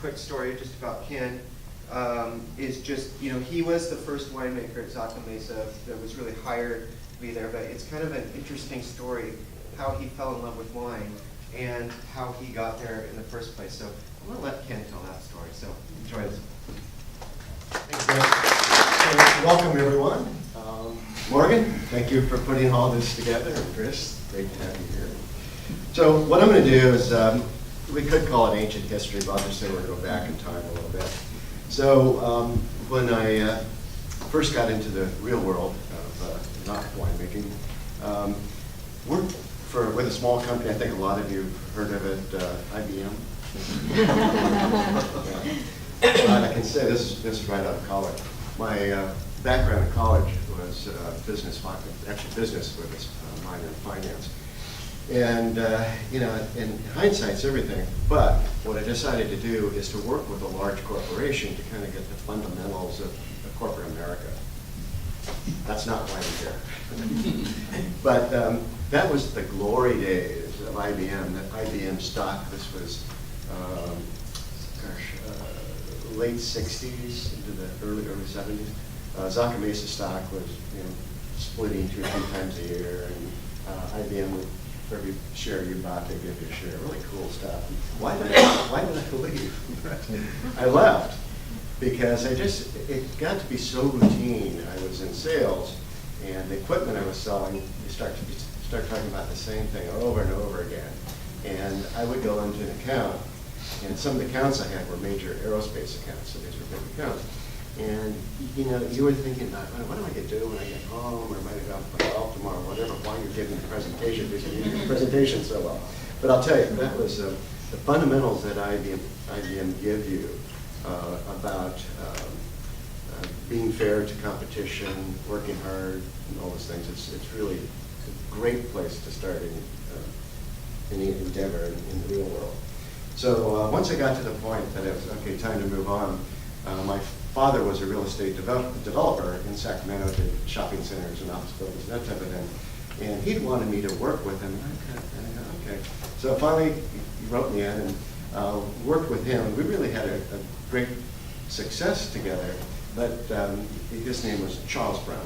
quick story just about Ken. Is just, he was the first winemaker at Zaca Mesa that was really hired to be there, but it's kind of an interesting story how he fell in love with wine and how he got there in the first place. So I'm going to let Ken tell that story, so enjoy this. Thanks, Greg. So, welcome, everyone. Morgan, thank you for putting all this together, and Chris, great to have you here. So what I'm going to do is, we could call it ancient history, but I'll just say we're going to go back in time a little bit. So when I first got into the real world of not winemaking, worked with a small company. I think a lot of you have heard of it, IBM. But I can say this is right out of college. My background in college was business with a minor in finance. And in hindsight's everything, but what I decided to do is to work with a large corporation to kind of get the fundamentals of corporate America. That's not why I'm here. But that was the glory days of IBM, that IBM stock. This was, late 60s into the early 70s. Zaca Mesa stock was splitting 2 or 3 times a year, and IBM would, for every share you bought, they give you a share. Really cool stuff. Why did I leave? I left because it got to be so routine. I was in sales, and the equipment I was selling, you start talking about the same thing over and over again. And I would go into an account, and some of the accounts I had were major aerospace accounts, so these were big accounts. And you were thinking about, what am I going to do when I get home, or am I going to go out and play golf tomorrow, whatever, while you're giving the presentation, because you did the presentation so well. But I'll tell you, that was the fundamentals that IBM give you about being fair to competition, working hard, and all those things. It's really a great place to start any endeavor in the real world. So once I got to the point that it was, okay, time to move on, my father was a real estate developer in Sacramento, did shopping centers and office buildings and that type of thing. And he wanted me to work with him. And I go, okay. So finally, he wrote me in and worked with him. We really had a great success together. But his name was Charlie Brown,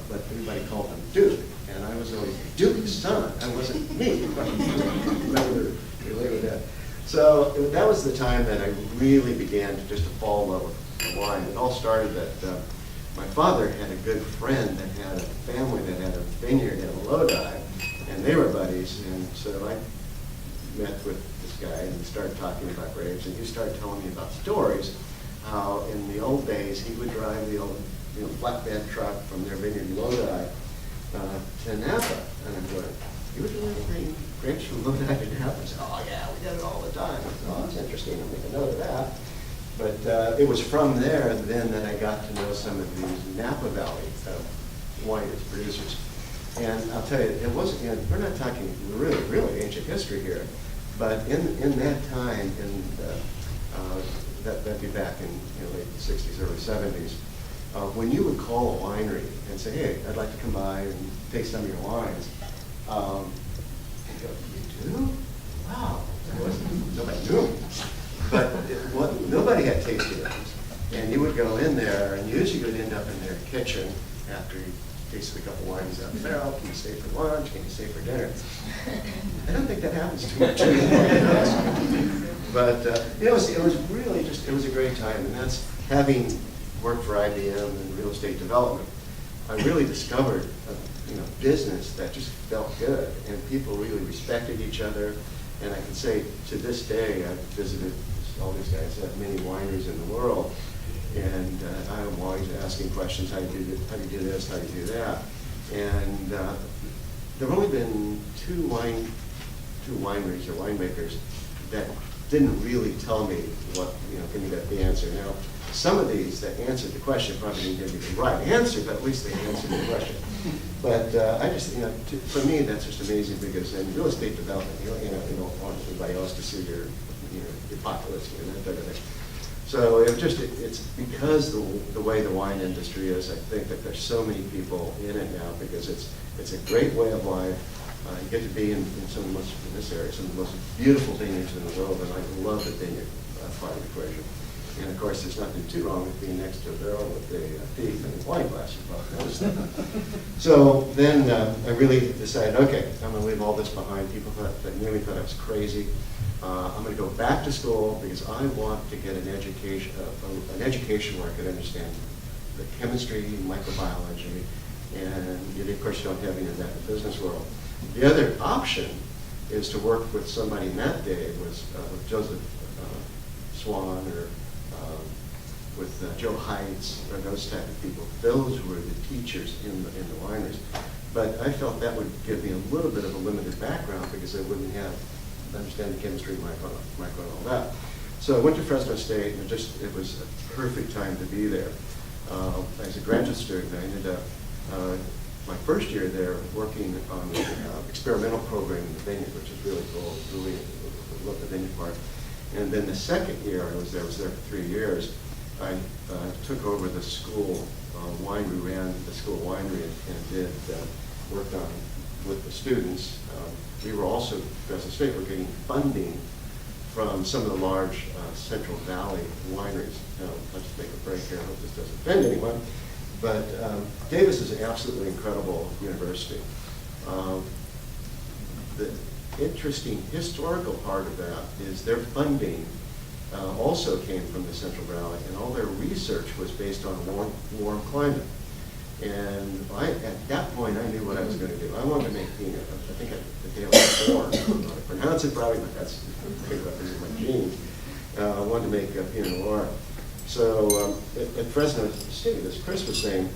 but everybody called him Duke. And I was always Duke's son. I wasn't me. So that was the time that I really began to fall in love with wine. It all started that my father had a good friend that had a family that had a vineyard in Lodi, and they were buddies. And so I met with this guy, and we started talking about grapes, and he started telling me about stories, how in the old days he would drive the old flatbed truck from their vineyard in Lodi to Napa. And I'm going, you were delivering grapes from Lodi to Napa? I said, oh yeah, we did it all the time. I said, oh, that's interesting, I'll make a note of that. But it was from there then that I got to know some of these Napa Valley wineries, producers. And I'll tell you, it wasn't, we're not talking really ancient history here, but in that time, that'd be back in late 60s, early 70s, when you would call a winery and say, hey, I'd like to come by and taste some of your wines, and go, you do? Wow, nobody knew. But nobody had tasting rooms. And you would go in there, and usually you would end up in their kitchen after you tasted a couple wines out of the barrel. Can you stay for lunch? Can you stay for dinner? I don't think that happens too much anymore. But it was really it was a great time. And that's, having worked for IBM in real estate development, I really discovered a business that just felt good, and people really respected each other. And I can say, to this day, I've visited all these guys have many wineries in the world, and I'm always asking questions, how do you do this, how do you do that? And there have only been two wineries or winemakers that didn't really tell me what, give me the answer. Now, some of these that answered the question probably didn't give me the right answer, but at least they answered the question. But I just, for me, that's just amazing, because in real estate development, you don't want anybody else to see your pockets and that type of thing. So it's because the way the wine industry is, I think that there's so many people in it now, because it's a great way of life. You get to be in some of the most, in this area, some of the most beautiful vineyards in the world, and I love the vineyard part of the equation. And of course, there's nothing too wrong with being next to a barrel with a thief and a wine glass. You both noticed that. So then I really decided, okay, I'm going to leave all this behind. People that knew me thought I was crazy. I'm going to go back to school because I want to get an education where I could understand the chemistry, microbiology, and you, of course you don't have any of that in the business world. The other option is to work with somebody in that day was with Joseph Swan or with Joe Heitz or those type of people. Those were the teachers in the wineries. But I felt that would give me a little bit of a limited background because I wouldn't have understand the chemistry, micro and all that. So I went to Fresno State, and it was a perfect time to be there. As a graduate student, I ended up my first year there working on the experimental program in the vineyard, which is really cool. Really love the vineyard part. And then the second year I was there for 3 years. I took over the school winery, ran the school winery, and did worked on with the students. We were also, Fresno State, were getting funding from some of the large Central Valley wineries. Now, let's take a break here. I hope this doesn't offend anyone. But Davis is an absolutely incredible university. The interesting historical part of that is their funding also came from the Central Valley, and all their research was based on warm climate. And at that point, I knew what I was going to do. I wanted to make Pinot. I think the day I was born, I don't know how to pronounce it probably, but that's my genes. I wanted to make Pinot Noir. So at Fresno State, as Chris was saying,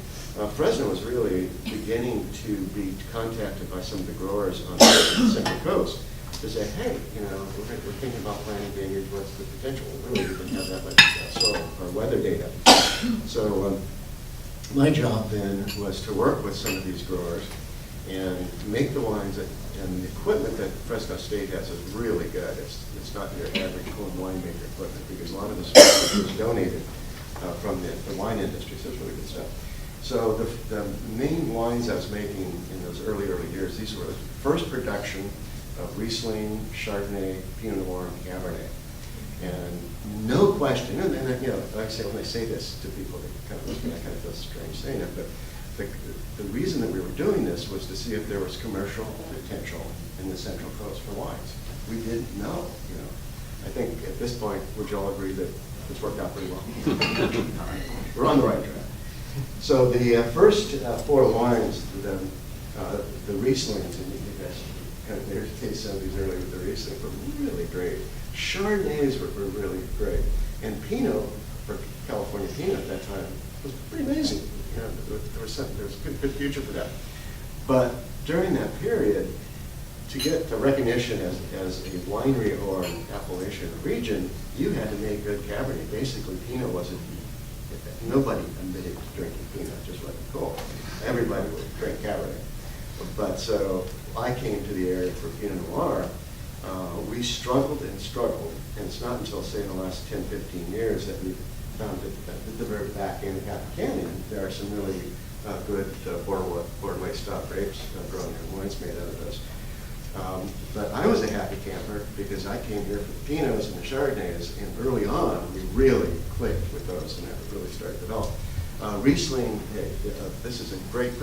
Fresno was really beginning to be contacted by some of the growers on the Central Coast to say, hey, we're thinking about planting vineyards. What's the potential? Really, we didn't have that much soil or weather data. So my job then was to work with some of these growers and make the wines, and the equipment that Fresno State has is really good. It's not your average home winemaker equipment because a lot of this was donated from the wine industry, so it's really good stuff. So the main wines I was making in those early years, these were the first production of Riesling, Chardonnay, Pinot Noir, and Cabernet. And no question, and like I say, when I say this to people, they kind of look at me, I kind of feel strange saying it, but the reason that we were doing this was to see if there was commercial potential in the Central Coast for wines. We didn't know, I think at this point, would you all agree that it's worked out pretty well? We're on the right track. So the first 4 wines, the Rieslings, and you guys kind of taste some of these earlier with the Riesling, were really great. Chardonnays were really great. And Pinot, for California Pinot at that time, was pretty amazing. There was a good future for that. But during that period, to get the recognition as a winery or an Appalachian region, you had to make good Cabernet. Basically, Pinot wasn't, nobody admitted to drinking Pinot, just wasn't cool. Everybody would drink Cabernet. But so I came to the area for Pinot Noir. We struggled, and it's not until, say, in the last 10, 15 years that we found that at the very back end of Happy Canyon, there are some really good Bordeaux stock grapes grown there, wines made out of those. But I was a happy camper because I came here for the Pinots and the Chardonnays, and early on, we really clicked with those, and that really started to develop. Riesling, this is a great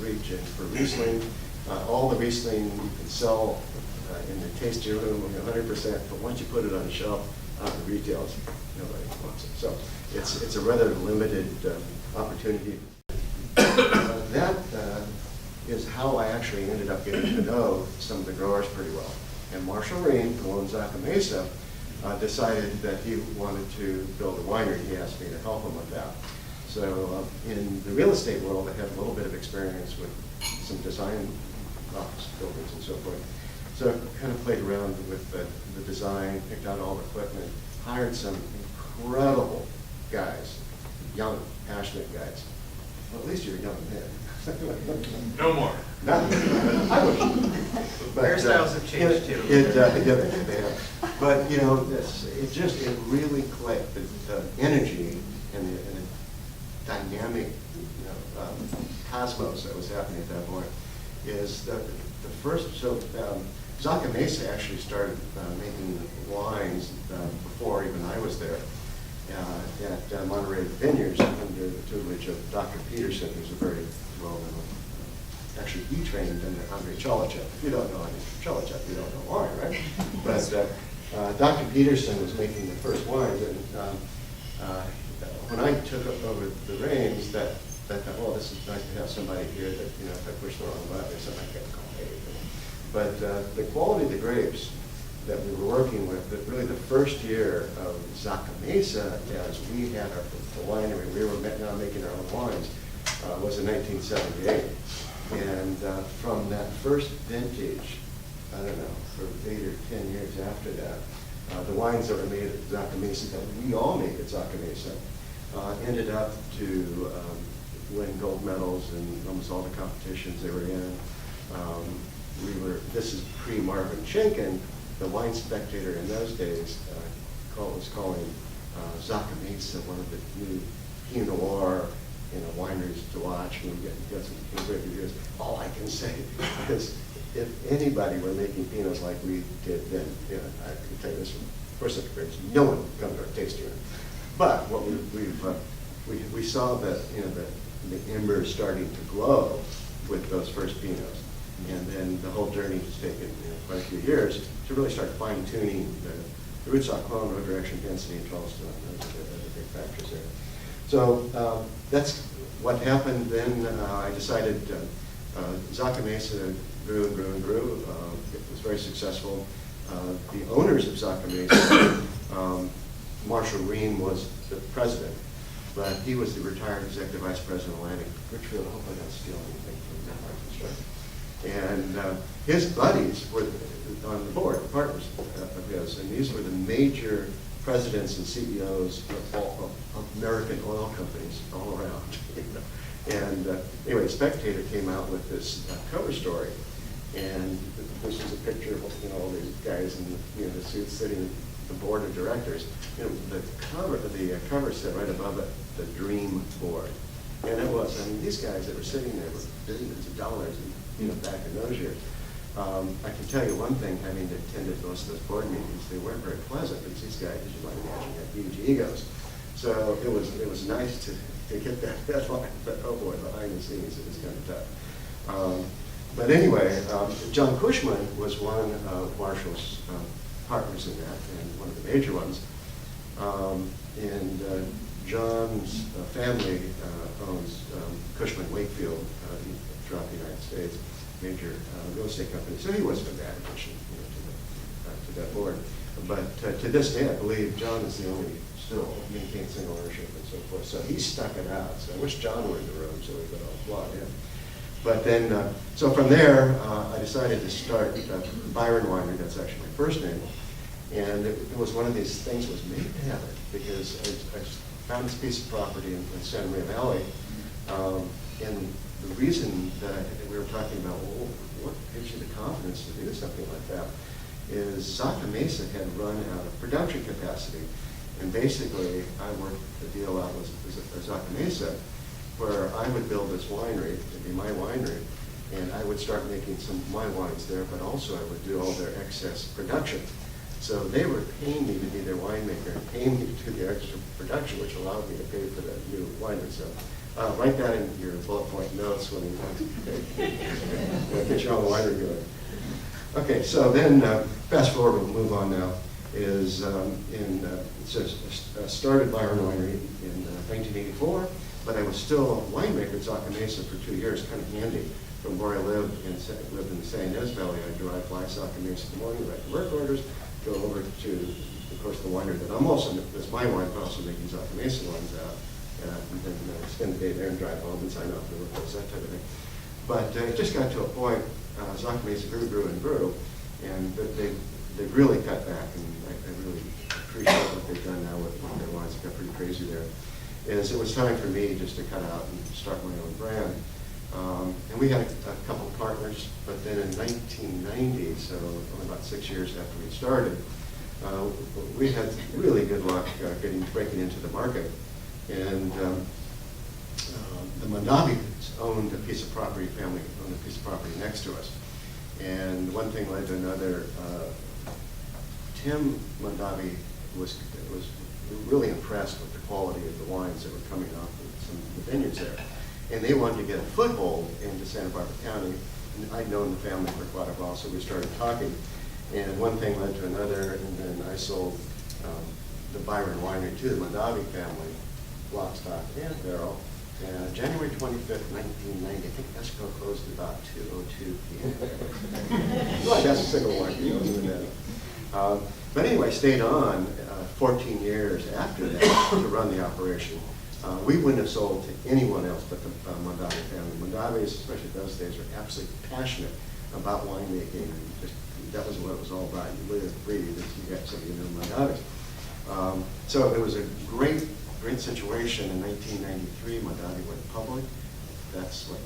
region for Riesling. All the Riesling you can sell in the tasting room 100%, but once you put it on the shelf, the retailers, nobody wants it. So it's a rather limited opportunity. That is how I actually ended up getting to know some of the growers pretty well. And Marshall Ream, who owns Zaca Mesa, decided that he wanted to build a winery. He asked me to help him with that. So in the real estate world, I have a little bit of experience with some design office buildings and so forth. So I kind of played around with the design, picked out all the equipment, hired some incredible guys, young, passionate guys. Well, at least you're a young man. No more. I wish. Hairstyles have changed too. But it really clicked. The energy and the dynamic cosmos that was happening at that point is the first. So Zaca Mesa actually started making wines before even I was there at Monterey Vineyards under the tutelage of Dr. Peterson, who's a very well-known. Actually, he trained under Andrei Cholichev. If you don't know Andrei Cholichev, you don't know wine, right? But Dr. Peterson was making the first wines, and when I took over the reins, that thought, well, this is nice to have somebody here that, you know, if I push the wrong button or something, I can't call it. But the quality of the grapes that we were working with, that really the first year of Zaca Mesa, as we had the winery, we were now making our own wines, was in 1978. And from that first vintage, I don't know, for 8 or 10 years after that, the wines that were made at Zaca Mesa, that we all made at Zaca Mesa, ended up to win gold medals in almost all the competitions they were in. This is pre-Marvin Schenken. The Wine Spectator in those days was calling Zaca Mesa one of the new Pinot Noir, you know, wineries to watch, and we got some great reviews. All I can say is, if anybody were making Pinots like we did then, you know, I can tell you this from first experience, no one would come to our tasting room. But what we saw that, you know, the embers starting to glow with those first Pinots, and then the whole journey has taken, you know, quite a few years to really start fine-tuning the rootstock, clone, root direction, density, and Charleston. Those are the big factors there. So that's what happened then. I decided Zaca Mesa grew and grew and grew. It was very successful. The owners of Zaca Mesa, Marshall Green was the president, but he was the retired executive vice president of Atlantic Richfield. I hope I don't steal anything from that construction. And his buddies were on the board, partners of his, and these were the major presidents and CEOs of American oil companies all around. You know. And anyway, Spectator came out with this cover story, and this is a picture of, you know, all these guys in, you know, the suits sitting at the board of directors. You know, the cover said right above it, the Dream Board, and it was. I mean, these guys that were sitting there with billions of dollars, you know, back in those years. I can tell you one thing, having attended most of those board meetings, they weren't very pleasant because these guys, as you might imagine, had huge egos. So it was nice to get that headline, but oh boy, behind the scenes it was kind of tough. But anyway, John Cushman was one of Marshall's partners in that, and one of the major ones. And John's family owns Cushman Wakefield throughout the United States, major real estate company. So he wasn't a bad addition, you know, to that board. But to this day, I believe John is the only still maintained single ownership and so forth. So he stuck it out. So I wish John were in the room so we could all applaud him. But then, so from there, I decided to start Byron Winery. That's actually my first name. And it was one of these things that was made to happen, because I found this piece of property in Santa Maria Valley. And the reason that we were talking about, well, what gives you the confidence to do something like that, is Zaca Mesa had run out of production capacity. And basically, I worked the deal out with Zaca Mesa, where I would build this winery, it'd be my winery, and I would start making some of my wines there, but also I would do all their excess production. So they were paying me to be their winemaker and paying me to do the extra production, which allowed me to pay for the new winery. So write that in your bullet point notes when you get your own winery going. Okay, so then fast forward, we'll move on now, is started Byron Winery in 1984, but I was still a winemaker at Zaca Mesa for 2 years, kind of handy from where I lived in the San Ynez Valley. I'd drive by Zaca Mesa in the morning, write the work orders, go over to, of course, the winery that I'm also, that's my wine, but also making Zaca Mesa wines out, and then spend the day there and drive home and sign off the reports, that type of thing. But it just got to a point, Zaca Mesa grew and grew, and they've really cut back, and I really appreciate what they've done now with their wines. It got pretty crazy there. Is it was time for me just to cut out and start my own brand. And we had a couple partners, but then in 1990, so only about 6 years after we started, we had really good luck breaking into the market. And the Mandavis owned a piece of property, family owned a piece of property next to us. And one thing led to another. Tim Mondavi was really impressed with the quality of the wines that were coming off of some of the vineyards there. And they wanted to get a foothold into Santa Barbara County. And I'd known the family for quite a while, so we started talking. And one thing led to another, and then I sold the Byron Winery to the Mondavi family, lock, stock, and barrel. And January 25th, 1990, I think escrow closed at about 2:02 p.m. Well, that's a single one, you know. But anyway, I stayed on 14 years after that to run the operation. We wouldn't have sold to anyone else but the Mondavi family. Mondavis, especially those days, were absolutely passionate about winemaking. That was what it was all about. You live, breathe, you got something, you know, Mondavis. So it was a great situation. In 1993, Mondavi went public. That's what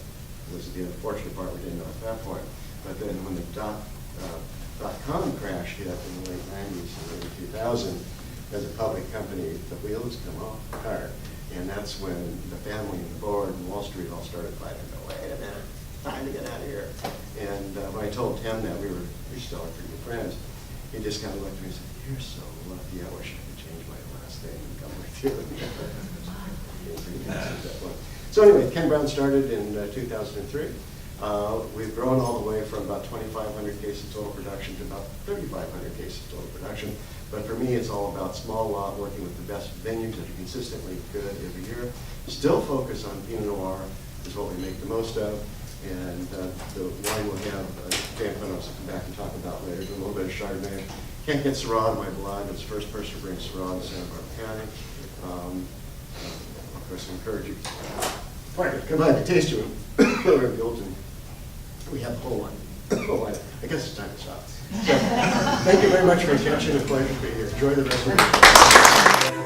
was the unfortunate part we didn't know at that point. But then when the dot-com crash hit in the late 90s and early 2000, as a public company, the wheels come off the cart. And that's when the family and the board and Wall Street all started fighting. Wait a minute, time to get out of here. And when I told Tim that, we still are pretty good friends, he just kind of looked at me and said, "You're so lucky, I wish I could change my last name and come with you." So anyway, Ken Brown started in 2003. We've grown all the way from about 2,500 cases total production to about 3,500 cases total production. But for me, it's all about small lot, working with the best vineyards that are consistently good every year. Still focus on Pinot Noir is what we make the most of. And the wine we'll have Dan Panos will come back and talk about later. Do a little bit of Chardonnay. Can't get Syrah in my blood. I was the first person to bring Syrah to Santa Barbara County. Of course, I encourage you. Come by to taste you. We have the whole one. I guess it's time to stop. So, thank you very much for your attention. It's a pleasure to be here. Enjoy the rest of your day.